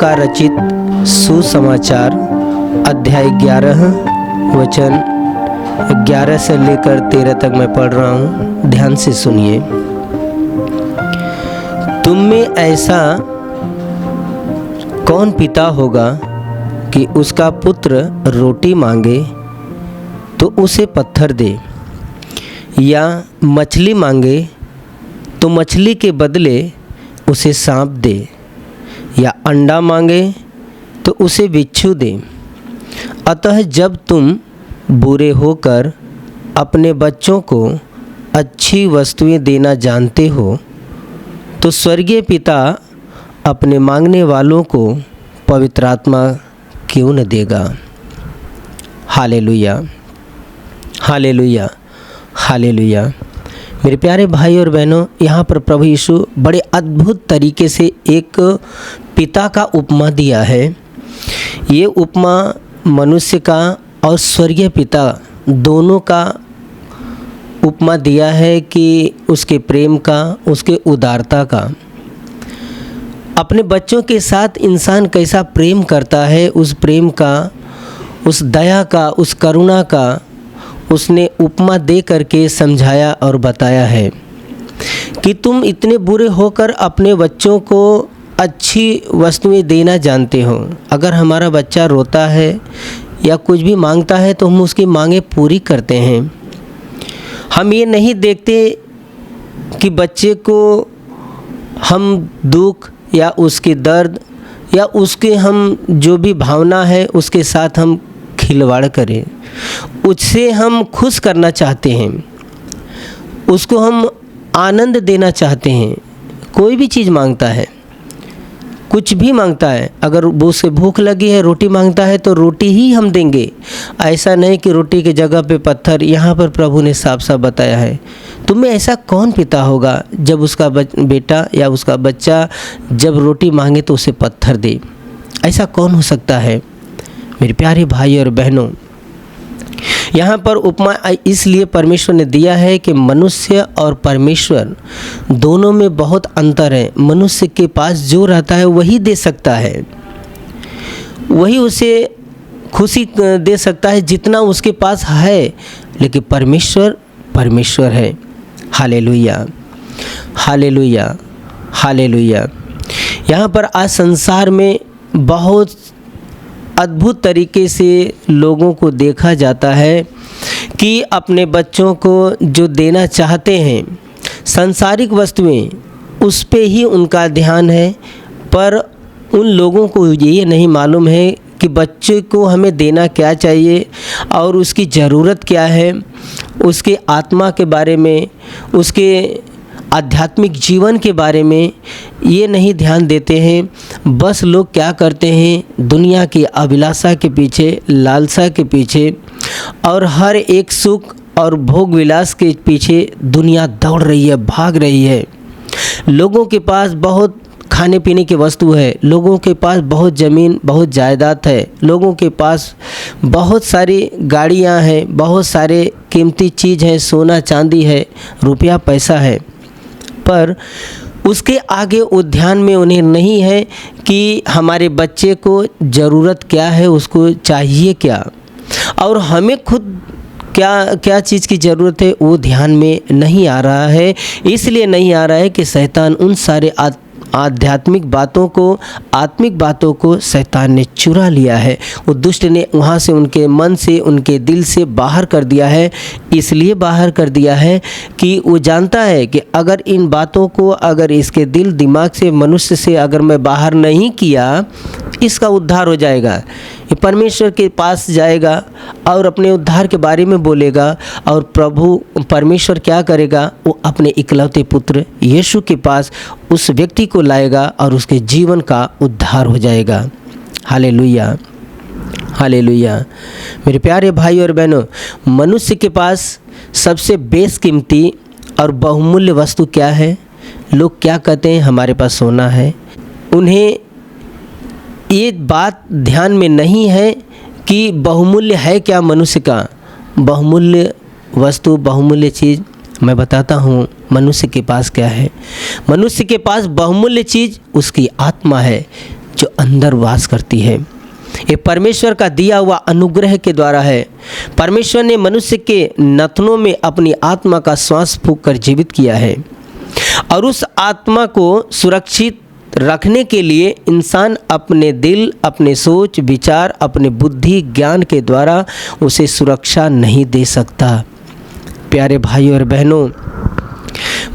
का रचित सुसमाचार अध्याय 11 वचन 11 से लेकर 13 तक मैं पढ़ रहा हूँ। ध्यान से सुनिए। तुम में ऐसा कौन पिता होगा कि उसका पुत्र रोटी मांगे तो उसे पत्थर दे, या मछली मांगे तो मछली के बदले उसे सांप दे, या अंडा मांगे तो उसे बिच्छू दे। अतः जब तुम बुरे होकर अपने बच्चों को अच्छी वस्तुएं देना जानते हो, तो स्वर्गीय पिता अपने मांगने वालों को पवित्र आत्मा क्यों न देगा। Hallelujah, hallelujah, hallelujah. मेरे प्यारे भाई और बहनों, यहाँ पर प्रभु यीशु बड़े अद्भुत तरीके से एक पिता का उपमा दिया है। ये उपमा मनुष्य का और स्वर्गीय पिता दोनों का उपमा दिया है कि उसके प्रेम का, उसके उदारता का। अपने बच्चों के साथ इंसान कैसा प्रेम करता है, उस प्रेम का, उस दया का, उस करुणा का उसने उपमा दे करके समझाया और बताया है कि तुम इतने बुरे होकर अपने बच्चों को अच्छी वस्तुएं देना जानते हो। अगर हमारा बच्चा रोता है या कुछ भी मांगता है तो हम उसकी मांगें पूरी करते हैं। हम ये नहीं देखते कि बच्चे को हम दुख या उसके दर्द या उसके हम जो भी भावना है उसके साथ हम खिलवाड़ करें, उससे हम खुश करना चाहते हैं, उसको हम आनंद देना चाहते हैं। कोई भी चीज़ मांगता है, कुछ भी मांगता है, अगर उसे भूख लगी है, रोटी मांगता है तो रोटी ही हम देंगे। ऐसा नहीं कि रोटी की जगह पे पत्थर। यहाँ पर प्रभु ने साफ साफ बताया है, तुम में ऐसा कौन पिता होगा जब उसका बेटा या उसका बच्चा जब रोटी मांगे तो उसे पत्थर दे। ऐसा कौन हो सकता है। मेरे प्यारे भाई और बहनों, यहाँ पर उपमा इसलिए परमेश्वर ने दिया है कि मनुष्य और परमेश्वर दोनों में बहुत अंतर है। मनुष्य के पास जो रहता है वही दे सकता है, वही उसे खुशी दे सकता है जितना उसके पास है, लेकिन परमेश्वर परमेश्वर है। Hallelujah, hallelujah, hallelujah. यहाँ पर आज संसार में बहुत अद्भुत तरीके से लोगों को देखा जाता है कि अपने बच्चों को जो देना चाहते हैं सांसारिक वस्तुएं, उस पे ही उनका ध्यान है, पर उन लोगों को ये नहीं मालूम है कि बच्चे को हमें देना क्या चाहिए और उसकी ज़रूरत क्या है। उसके आत्मा के बारे में, उसके आध्यात्मिक जीवन के बारे में ये नहीं ध्यान देते हैं। बस लोग क्या करते हैं, दुनिया की अभिलाषा के पीछे, लालसा के पीछे और हर एक सुख और भोग विलास के पीछे दुनिया दौड़ रही है, भाग रही है। लोगों के पास बहुत खाने पीने की वस्तु है, लोगों के पास बहुत ज़मीन, बहुत जायदाद है, लोगों के पास बहुत सारी गाड़ियां हैं, बहुत सारे कीमती चीज़ हैं, सोना चांदी है, रुपया पैसा है, पर उसके आगे उद्यान में उन्हें नहीं है कि हमारे बच्चे को ज़रूरत क्या है, उसको चाहिए क्या, और हमें खुद क्या क्या चीज़ की ज़रूरत है वो ध्यान में नहीं आ रहा है। इसलिए नहीं आ रहा है कि शैतान उन सारे आध्यात्मिक बातों को, आत्मिक बातों को शैतान ने चुरा लिया है। वो दुष्ट ने वहाँ से, उनके मन से, उनके दिल से बाहर कर दिया है। इसलिए बाहर कर दिया है कि वो जानता है कि अगर इन बातों को, अगर इसके दिल दिमाग से, मनुष्य से अगर मैं बाहर नहीं किया, इसका उद्धार हो जाएगा। ये परमेश्वर के पास जाएगा और अपने उद्धार के बारे में बोलेगा, और प्रभु परमेश्वर क्या करेगा, वो अपने इकलौते पुत्र यीशु के पास उस व्यक्ति को लाएगा और उसके जीवन का उद्धार हो जाएगा। Hallelujah, hallelujah. मेरे प्यारे भाई और बहनों, मनुष्य के पास सबसे बेशकीमती और बहुमूल्य वस्तु क्या है। लोग क्या कहते हैं, हमारे पास सोना है। उन्हें ये बात ध्यान में नहीं है कि बहुमूल्य है क्या मनुष्य का। बहुमूल्य वस्तु, बहुमूल्य चीज़ मैं बताता हूँ मनुष्य के पास क्या है। मनुष्य के पास बहुमूल्य चीज़ उसकी आत्मा है। जो अंदर वास करती है। ये परमेश्वर का दिया हुआ अनुग्रह के द्वारा है। परमेश्वर ने मनुष्य के नथनों में अपनी आत्मा का श्वास फूंक कर जीवित किया है और उस आत्मा को सुरक्षित रखने के लिए इंसान अपने दिल, अपने सोच विचार, अपने बुद्धि ज्ञान के द्वारा उसे सुरक्षा नहीं दे सकता। प्यारे भाई और बहनों,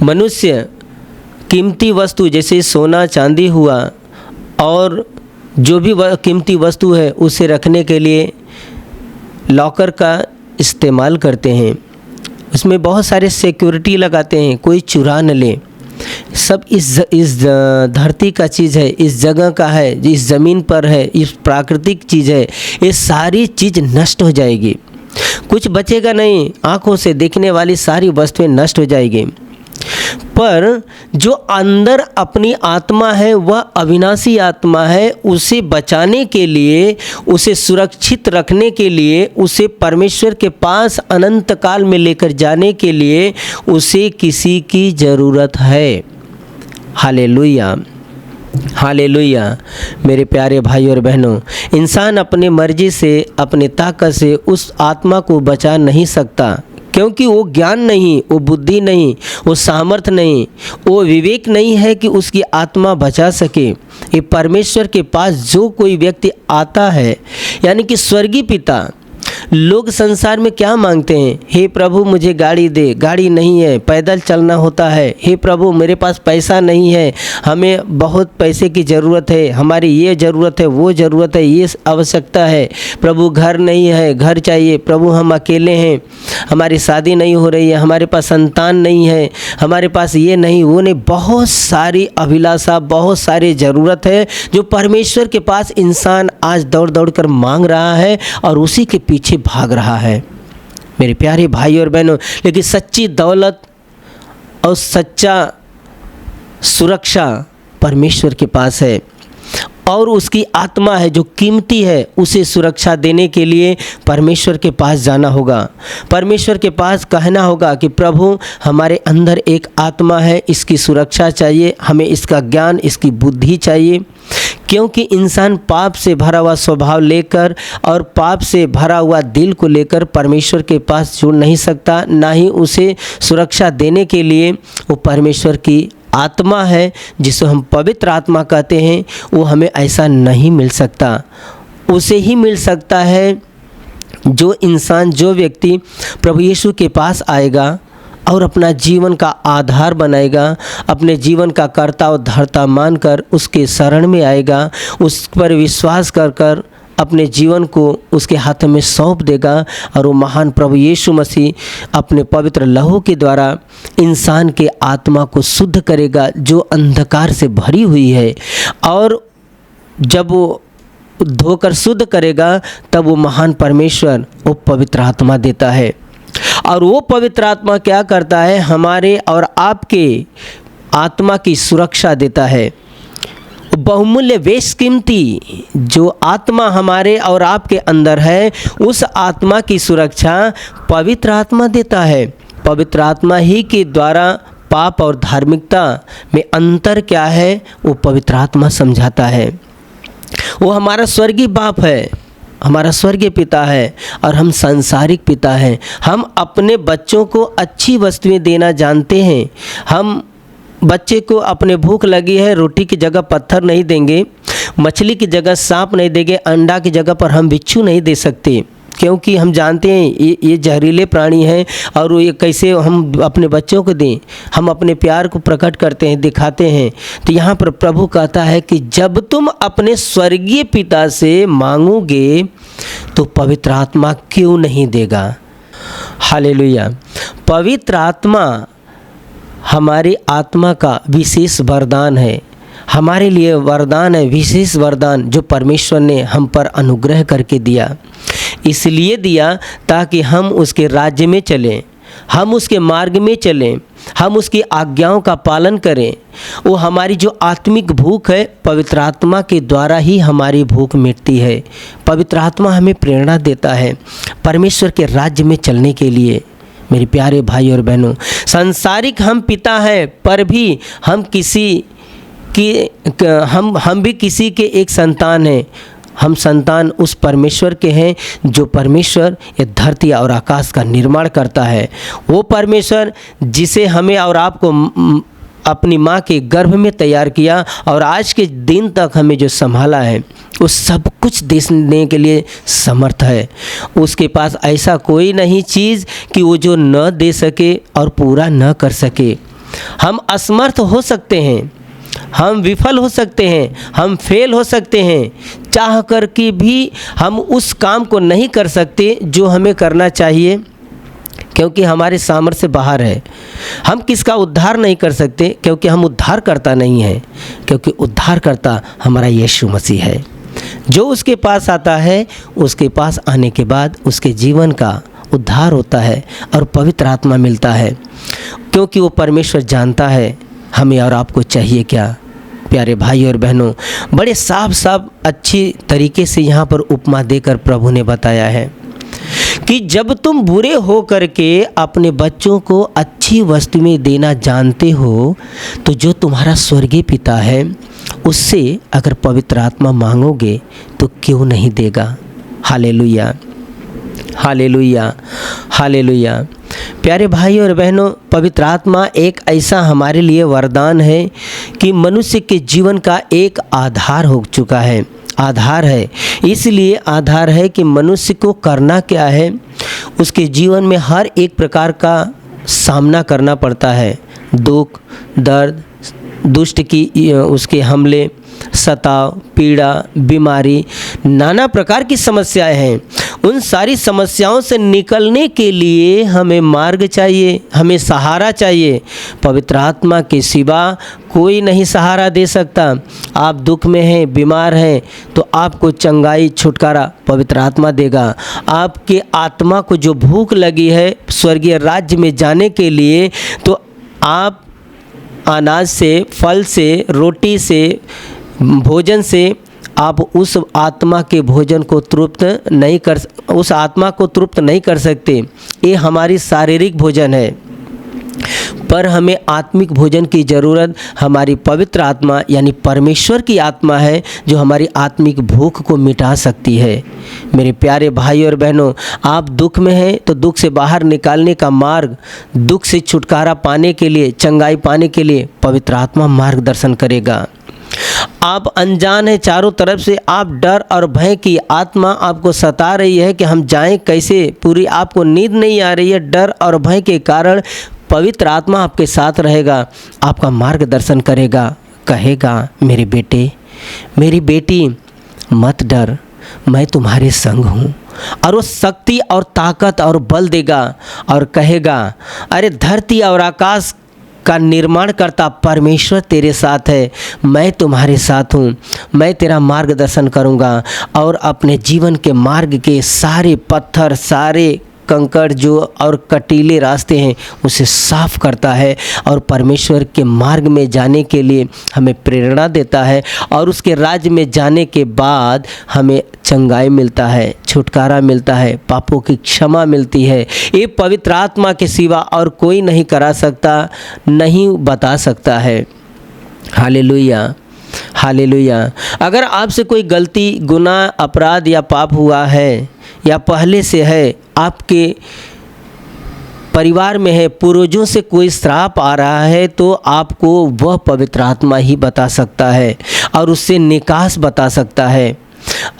मनुष्य कीमती वस्तु जैसे सोना चांदी हुआ और जो भी कीमती वस्तु है उसे रखने के लिए लॉकर का इस्तेमाल करते हैं। उसमें बहुत सारे सिक्योरिटी लगाते हैं, कोई चुरा न ले। सब इस धरती का चीज़ है, इस जगह का है, इस ज़मीन पर है, इस प्राकृतिक चीज़ है। ये सारी चीज़ नष्ट हो जाएगी, कुछ बचेगा नहीं। आँखों से देखने वाली सारी वस्तुएं नष्ट हो जाएगी। पर जो अंदर अपनी आत्मा है वह अविनाशी आत्मा है। उसे बचाने के लिए, उसे सुरक्षित रखने के लिए, उसे परमेश्वर के पास अनंत काल में लेकर जाने के लिए उसे किसी की ज़रूरत है। Hallelujah, hallelujah. मेरे प्यारे भाई और बहनों, इंसान अपनी मर्जी से, अपनी ताकत से उस आत्मा को बचा नहीं सकता, क्योंकि वो ज्ञान नहीं, वो बुद्धि नहीं, वो सामर्थ्य नहीं, वो विवेक नहीं है कि उसकी आत्मा बचा सके। ये परमेश्वर के पास जो कोई व्यक्ति आता है, यानी कि स्वर्गीय पिता, लोग संसार में क्या मांगते हैं? हे प्रभु मुझे गाड़ी दे, गाड़ी नहीं है, पैदल चलना होता है। हे प्रभु मेरे पास पैसा नहीं है, हमें बहुत पैसे की ज़रूरत है, हमारी ये ज़रूरत है, वो ज़रूरत है, ये आवश्यकता है। प्रभु घर नहीं है, घर चाहिए। प्रभु हम अकेले हैं, हमारी शादी नहीं हो रही है, हमारे पास संतान नहीं है, हमारे पास ये नहीं वो नहीं। बहुत सारी अभिलाषा, बहुत सारी ज़रूरत है जो परमेश्वर के पास इंसान आज दौड़ दौड़ कर मांग रहा है और उसी के पीछे भाग रहा है। मेरे प्यारे भाई और बहनों, लेकिन सच्ची दौलत और सच्चा सुरक्षा परमेश्वर के पास है और उसकी आत्मा है जो कीमती है, उसे सुरक्षा देने के लिए परमेश्वर के पास जाना होगा। परमेश्वर के पास कहना होगा कि प्रभु हमारे अंदर एक आत्मा है, इसकी सुरक्षा चाहिए, हमें इसका ज्ञान, इसकी बुद्धि चाहिए। क्योंकि इंसान पाप से भरा हुआ स्वभाव लेकर और पाप से भरा हुआ दिल को लेकर परमेश्वर के पास जुड़ नहीं सकता, ना ही उसे सुरक्षा देने के लिए वो परमेश्वर की आत्मा है जिसे हम पवित्र आत्मा कहते हैं, वो हमें ऐसा नहीं मिल सकता। उसे ही मिल सकता है जो इंसान, जो व्यक्ति प्रभु यीशु के पास आएगा और अपना जीवन का आधार बनाएगा, अपने जीवन का कर्ता और धर्ता मानकर उसके शरण में आएगा, उस पर विश्वास कर कर अपने जीवन को उसके हाथ में सौंप देगा और वो महान प्रभु यीशु मसीह अपने पवित्र लहू के द्वारा इंसान के आत्मा को शुद्ध करेगा जो अंधकार से भरी हुई है। और जब वो धोकर शुद्ध करेगा तब वो महान परमेश्वर वो पवित्र आत्मा देता है। और वो पवित्र आत्मा क्या करता है? हमारे और आपके आत्मा की सुरक्षा देता है। बहुमूल्य बेशकीमती जो आत्मा हमारे और आपके अंदर है, उस आत्मा की सुरक्षा पवित्र आत्मा देता है। पवित्र आत्मा ही के द्वारा पाप और धार्मिकता में अंतर क्या है वो पवित्र आत्मा समझाता है। वो हमारा स्वर्गीय बाप है, हमारा स्वर्गीय पिता है और हम सांसारिक पिता हैं। हम अपने बच्चों को अच्छी वस्तुएं देना जानते हैं। हम बच्चे को अपने भूख लगी है, रोटी की जगह पत्थर नहीं देंगे, मछली की जगह सांप नहीं देंगे, अंडा की जगह पर हम बिच्छू नहीं दे सकते, क्योंकि हम जानते हैं ये जहरीले प्राणी हैं और ये कैसे हम अपने बच्चों को दें। हम अपने प्यार को प्रकट करते हैं, दिखाते हैं। तो यहाँ पर प्रभु कहता है कि जब तुम अपने स्वर्गीय पिता से मांगोगे तो पवित्र आत्मा क्यों नहीं देगा। हालेलुया। पवित्र आत्मा हमारी आत्मा का विशेष वरदान है, हमारे लिए वरदान है, विशेष वरदान जो परमेश्वर ने हम पर अनुग्रह करके दिया। इसलिए दिया ताकि हम उसके राज्य में चलें, हम उसके मार्ग में चलें, हम उसकी आज्ञाओं का पालन करें। वो हमारी जो आत्मिक भूख है, पवित्र आत्मा के द्वारा ही हमारी भूख मिटती है। पवित्र आत्मा हमें प्रेरणा देता है परमेश्वर के राज्य में चलने के लिए। मेरे प्यारे भाई और बहनों, सांसारिक हम पिता हैं पर भी हम किसी कि हम भी किसी के एक संतान हैं। हम संतान उस परमेश्वर के हैं जो परमेश्वर ये धरती और आकाश का निर्माण करता है। वो परमेश्वर जिसे हमें और आपको अपनी माँ के गर्भ में तैयार किया और आज के दिन तक हमें जो संभाला है, वो सब कुछ देने के लिए समर्थ है। उसके पास ऐसा कोई नहीं चीज़ कि वो जो न दे सके और पूरा न कर सके। हम असमर्थ हो सकते हैं, हम विफल हो सकते हैं, हम फेल हो सकते हैं, चाह कर के भी हम उस काम को नहीं कर सकते जो हमें करना चाहिए, क्योंकि हमारे सामर्थ्य से बाहर है। हम किसका उद्धार नहीं कर सकते, क्योंकि हम उद्धारकर्ता नहीं हैं, क्योंकि उद्धारकर्ता हमारा यीशु मसीह है। जो उसके पास आता है, उसके पास आने के बाद उसके जीवन का उद्धार होता है और पवित्र आत्मा मिलता है, क्योंकि वो परमेश्वर जानता है हमें और आपको चाहिए क्या। प्यारे भाई और बहनों, बड़े साफ साफ अच्छी तरीके से यहाँ पर उपमा देकर प्रभु ने बताया है कि जब तुम बुरे हो करके अपने बच्चों को अच्छी वस्तु में देना जानते हो, तो जो तुम्हारा स्वर्गीय पिता है उससे अगर पवित्र आत्मा मांगोगे तो क्यों नहीं देगा। Hallelujah, hallelujah, hallelujah. प्यारे भाई और बहनों, पवित्र आत्मा एक ऐसा हमारे लिए वरदान है कि मनुष्य के जीवन का एक आधार हो चुका है, आधार है। इसलिए आधार है कि मनुष्य को करना क्या है, उसके जीवन में हर एक प्रकार का सामना करना पड़ता है। दुख, दर्द, दुष्ट की उसके हमले, सताव, पीड़ा, बीमारी, नाना प्रकार की समस्याएं हैं। उन सारी समस्याओं से निकलने के लिए हमें मार्ग चाहिए, हमें सहारा चाहिए। पवित्र आत्मा के सिवा कोई नहीं सहारा दे सकता। आप दुख में हैं, बीमार हैं, तो आपको चंगाई, छुटकारा पवित्र आत्मा देगा। आपके आत्मा को जो भूख लगी है स्वर्गीय राज्य में जाने के लिए, तो आप अनाज से, फल से, रोटी से, भोजन से आप उस आत्मा के भोजन को उस आत्मा को तृप्त नहीं कर सकते। ये हमारी शारीरिक भोजन है, पर हमें आत्मिक भोजन की ज़रूरत हमारी पवित्र आत्मा यानी परमेश्वर की आत्मा है, जो हमारी आत्मिक भूख को मिटा सकती है। मेरे प्यारे भाई और बहनों, आप दुख में हैं तो दुख से बाहर निकालने का मार्ग, दुख से छुटकारा पाने के लिए, चंगाई पाने के लिए पवित्र आत्मा मार्गदर्शन करेगा। आप अनजान हैं, चारों तरफ से आप डर और भय की आत्मा आपको सता रही है कि हम जाएं कैसे, पूरी आपको नींद नहीं आ रही है। डर और भय के कारण पवित्र आत्मा आपके साथ रहेगा, आपका मार्गदर्शन करेगा, कहेगा मेरे बेटे, मेरी बेटी, मत डर, मैं तुम्हारे संग हूँ। और वो शक्ति और ताकत और बल देगा और कहेगा, अरे धरती और आकाश का निर्माण करता परमेश्वर तेरे साथ है, मैं तुम्हारे साथ हूँ, मैं तेरा मार्गदर्शन करूँगा। और अपने जीवन के मार्ग के सारे पत्थर, सारे कंकड़ जो और कटीले रास्ते हैं उसे साफ करता है और परमेश्वर के मार्ग में जाने के लिए हमें प्रेरणा देता है। और उसके राज्य में जाने के बाद हमें चंगाई मिलता है, छुटकारा मिलता है, पापों की क्षमा मिलती है। ये पवित्र आत्मा के सिवा और कोई नहीं करा सकता, नहीं बता सकता है। Hallelujah, hallelujah. अगर आपसे कोई गलती, गुनाह, अपराध या पाप हुआ है या पहले से है, आपके परिवार में है, पूर्वजों से कोई श्राप आ रहा है, तो आपको वह पवित्र आत्मा ही बता सकता है और उससे निकास बता सकता है।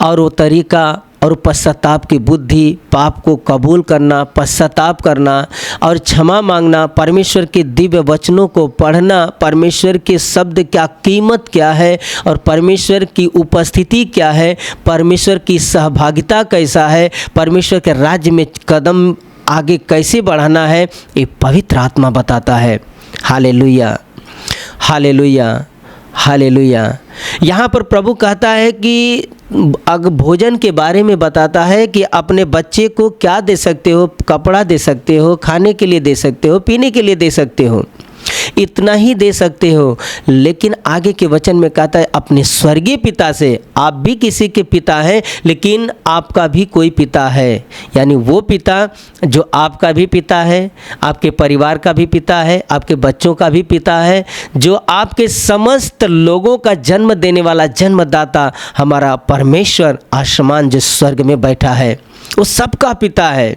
और वो तरीका और पश्चाताप की बुद्धि, पाप को कबूल करना, पश्चाताप करना और क्षमा मांगना, परमेश्वर के दिव्य वचनों को पढ़ना, परमेश्वर के शब्द क्या कीमत क्या है और परमेश्वर की उपस्थिति क्या है, परमेश्वर की सहभागिता कैसा है, परमेश्वर के राज्य में कदम आगे कैसे बढ़ाना है, ये पवित्र आत्मा बताता है। Hallelujah, hallelujah, hallelujah. यहाँ पर प्रभु कहता है कि भोजन के बारे में बताता है कि अपने बच्चे को क्या दे सकते हो, कपड़ा दे सकते हो, खाने के लिए दे सकते हो, पीने के लिए दे सकते हो। इतना ही दे सकते हो। लेकिन आगे के वचन में कहता है अपने स्वर्गीय पिता से, आप भी किसी के पिता हैं, लेकिन आपका भी कोई पिता है, यानी वो पिता जो आपका भी पिता है, आपके परिवार का भी पिता है, आपके बच्चों का भी पिता है, जो आपके समस्त लोगों का जन्म देने वाला जन्मदाता हमारा परमेश्वर आसमान जो स्वर्ग में बैठा है, वो सबका पिता है,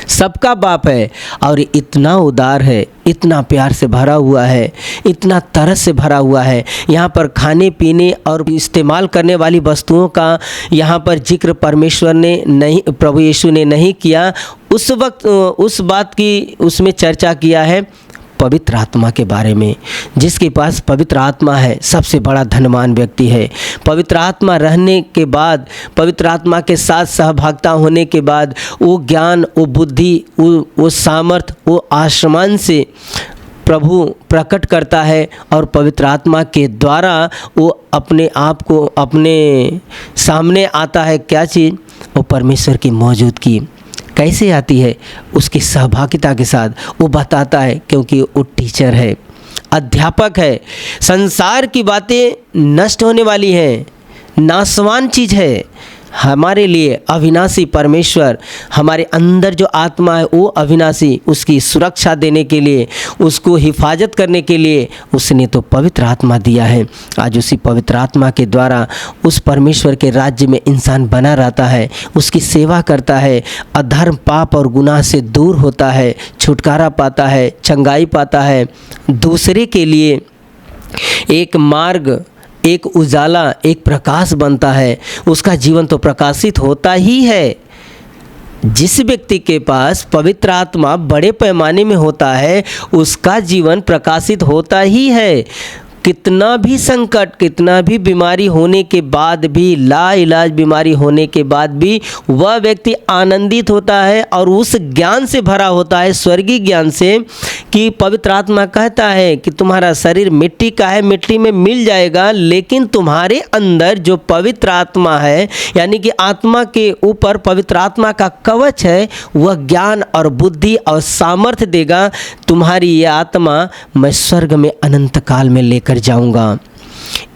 सबका बाप है। और इतना उदार है, इतना प्यार से भरा हुआ है, इतना तरस से भरा हुआ है। यहाँ पर खाने पीने और इस्तेमाल करने वाली वस्तुओं का यहाँ पर जिक्र परमेश्वर ने नहीं, प्रभु यीशु ने नहीं किया। उस वक्त उस बात की उसमें चर्चा किया है पवित्र आत्मा के बारे में। जिसके पास पवित्र आत्मा है सबसे बड़ा धनवान व्यक्ति है। पवित्र आत्मा रहने के बाद, पवित्र आत्मा के साथ सहभागिता होने के बाद वो ज्ञान, वो बुद्धि, वो सामर्थ, वो आसमान से प्रभु प्रकट करता है और पवित्र आत्मा के द्वारा वो अपने आप को अपने सामने आता है। क्या चीज़? वो परमेश्वर की मौजूदगी कैसे आती है? उसकी सहभागिता के साथ वो बताता है, क्योंकि वो टीचर है, अध्यापक है। संसार की बातें नष्ट होने वाली हैं, नाशवान चीज़ है। हमारे लिए अविनाशी परमेश्वर, हमारे अंदर जो आत्मा है वो अविनाशी, उसकी सुरक्षा देने के लिए, उसको हिफाजत करने के लिए उसने तो पवित्र आत्मा दिया है। आज उसी पवित्र आत्मा के द्वारा उस परमेश्वर के राज्य में इंसान बना रहता है, उसकी सेवा करता है, अधर्म, पाप और गुनाह से दूर होता है, छुटकारा पाता है, चंगाई पाता है, दूसरे के लिए एक मार्ग, एक उजाला, एक प्रकाश बनता है। उसका जीवन तो प्रकाशित होता ही है। जिस व्यक्ति के पास पवित्र आत्मा बड़े पैमाने में होता है उसका जीवन प्रकाशित होता ही है। कितना भी संकट, कितना भी बीमारी होने के बाद भी, लाइलाज बीमारी होने के बाद भी वह व्यक्ति आनंदित होता है और उस ज्ञान से भरा होता है, स्वर्गीय ज्ञान से, कि पवित्र आत्मा कहता है कि तुम्हारा शरीर मिट्टी का है, मिट्टी में मिल जाएगा, लेकिन तुम्हारे अंदर जो पवित्र आत्मा है, यानी कि आत्मा के ऊपर पवित्र आत्मा का कवच है, वह ज्ञान और बुद्धि और सामर्थ्य देगा। तुम्हारी ये आत्मा मैं स्वर्ग में अनंत काल में लेकर जाऊंगा।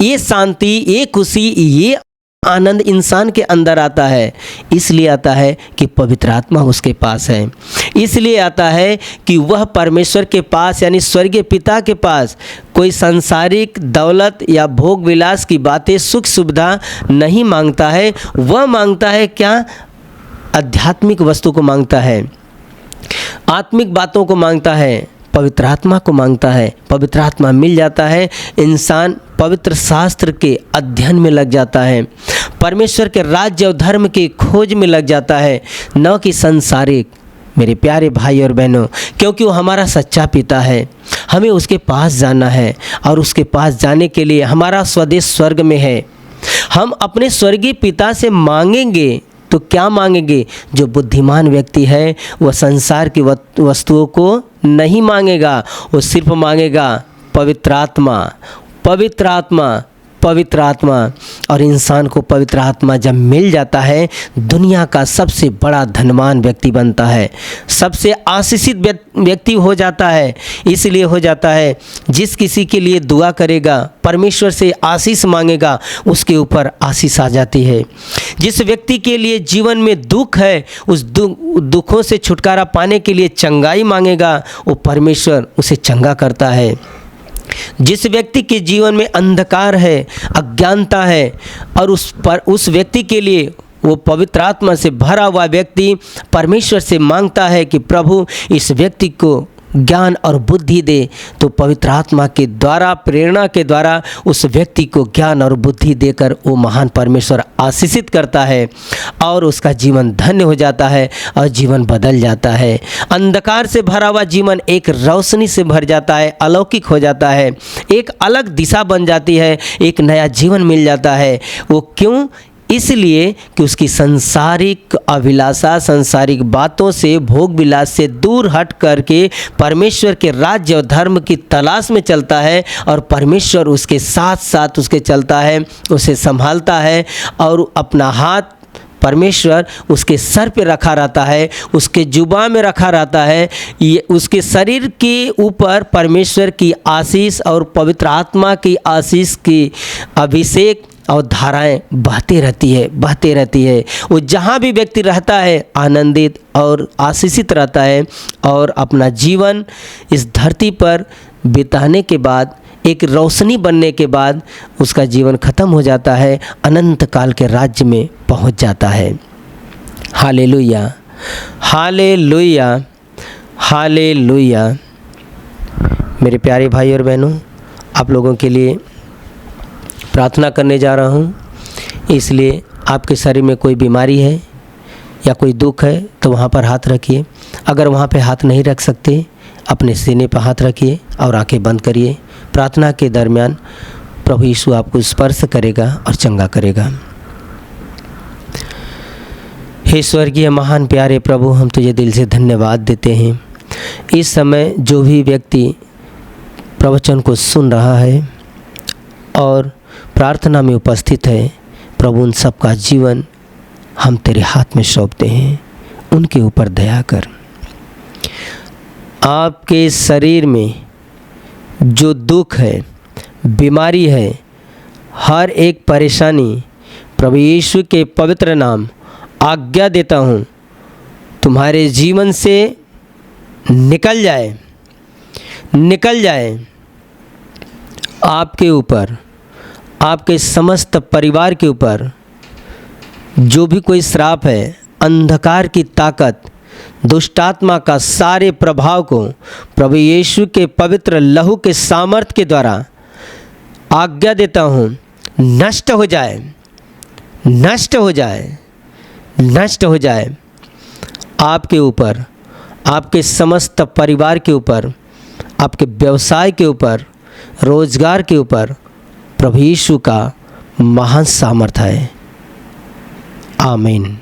ये शांति, ये खुशी, ये आनंद इंसान के अंदर आता है। इसलिए आता है कि पवित्र आत्मा उसके पास है। इसलिए आता है कि वह परमेश्वर के पास, यानी स्वर्गीय पिता के पास, कोई सांसारिक दौलत या भोग विलास की बातें, सुख सुविधा नहीं मांगता है। वह मांगता है क्या? आध्यात्मिक वस्तु को मांगता है, आत्मिक बातों को मांगता है, पवित्र आत्मा को मांगता है। पवित्र आत्मा मिल जाता है, इंसान पवित्र शास्त्र के अध्ययन में लग जाता है, परमेश्वर के राज्य और धर्म की खोज में लग जाता है, न कि सांसारिक। मेरे प्यारे भाई और बहनों, क्योंकि वो हमारा सच्चा पिता है, हमें उसके पास जाना है और उसके पास जाने के लिए हमारा स्वदेश स्वर्ग में है। हम अपने स्वर्गीय पिता से मांगेंगे तो क्या मांगेंगे? जो बुद्धिमान व्यक्ति है वह संसार की वस्तुओं को नहीं मांगेगा, वो सिर्फ मांगेगा पवित्र आत्मा, पवित्र आत्मा, पवित्र आत्मा। और इंसान को पवित्र आत्मा जब मिल जाता है, दुनिया का सबसे बड़ा धनवान व्यक्ति बनता है, सबसे आशीषित व्यक्ति हो जाता है। इसलिए हो जाता है, जिस किसी के लिए दुआ करेगा, परमेश्वर से आशीष मांगेगा, उसके ऊपर आशीष आ जाती है। जिस व्यक्ति के लिए जीवन में दुख है, उस दुखों से छुटकारा पाने के लिए चंगाई मांगेगा, वो परमेश्वर उसे चंगा करता है। जिस व्यक्ति के जीवन में अंधकार है, अज्ञानता है, और उस व्यक्ति के लिए वो पवित्र आत्मा से भरा हुआ व्यक्ति परमेश्वर से मांगता है कि प्रभु इस व्यक्ति को ज्ञान और बुद्धि दे, तो पवित्र आत्मा के द्वारा, प्रेरणा के द्वारा उस व्यक्ति को ज्ञान और बुद्धि देकर वो महान परमेश्वर आशीषित करता है और उसका जीवन धन्य हो जाता है और जीवन बदल जाता है। अंधकार से भरा हुआ जीवन एक रोशनी से भर जाता है, अलौकिक हो जाता है, एक अलग दिशा बन जाती है, एक नया जीवन मिल जाता है। वो क्यों? इसलिए कि उसकी सांसारिक अभिलाषा, सांसारिक बातों से, भोग विलास से दूर हट करके परमेश्वर के राज्य और धर्म की तलाश में चलता है, और परमेश्वर उसके साथ साथ उसके चलता है, उसे संभालता है और अपना हाथ परमेश्वर उसके सर पे रखा रहता है, उसके जुबान में रखा रहता है। ये उसके शरीर के ऊपर परमेश्वर की आशीष और पवित्र आत्मा की आशीष की अभिषेक और धाराएं बहती रहती है। वो जहाँ भी व्यक्ति रहता है आनंदित और आशीषित रहता है, और अपना जीवन इस धरती पर बिताने के बाद, एक रोशनी बनने के बाद उसका जीवन खत्म हो जाता है, अनंत काल के राज्य में पहुंच जाता है। Hallelujah, hallelujah, hallelujah. मेरे प्यारे भाई और बहनों, आप लोगों के लिए प्रार्थना करने जा रहा हूँ। इसलिए आपके शरीर में कोई बीमारी है या कोई दुख है तो वहाँ पर हाथ रखिए। अगर वहाँ पे हाथ नहीं रख सकते, अपने सीने पर हाथ रखिए और आंखें बंद करिए। प्रार्थना के दरमियान प्रभु यीशु आपको स्पर्श करेगा और चंगा करेगा। हे स्वर्गीय महान प्यारे प्रभु, हम तुझे दिल से धन्यवाद देते हैं। इस समय जो भी व्यक्ति प्रवचन को सुन रहा है और प्रार्थना में उपस्थित है, प्रभु उन सबका जीवन हम तेरे हाथ में सौंपते हैं। उनके ऊपर दया कर। आपके शरीर में जो दुख है, बीमारी है, हर एक परेशानी प्रभु यीशु के पवित्र नाम आज्ञा देता हूँ, तुम्हारे जीवन से निकल जाए, निकल जाए। आपके ऊपर, आपके समस्त परिवार के ऊपर जो भी कोई श्राप है, अंधकार की ताकत, दुष्टात्मा का सारे प्रभाव को प्रभु यीशु के पवित्र लहू के सामर्थ के द्वारा आज्ञा देता हूँ, नष्ट हो जाए, नष्ट हो जाए, नष्ट हो जाए। आपके ऊपर, आपके समस्त परिवार के ऊपर, आपके व्यवसाय के ऊपर, रोजगार के ऊपर प्रभु यीशु का महान सामर्थ है। आमीन।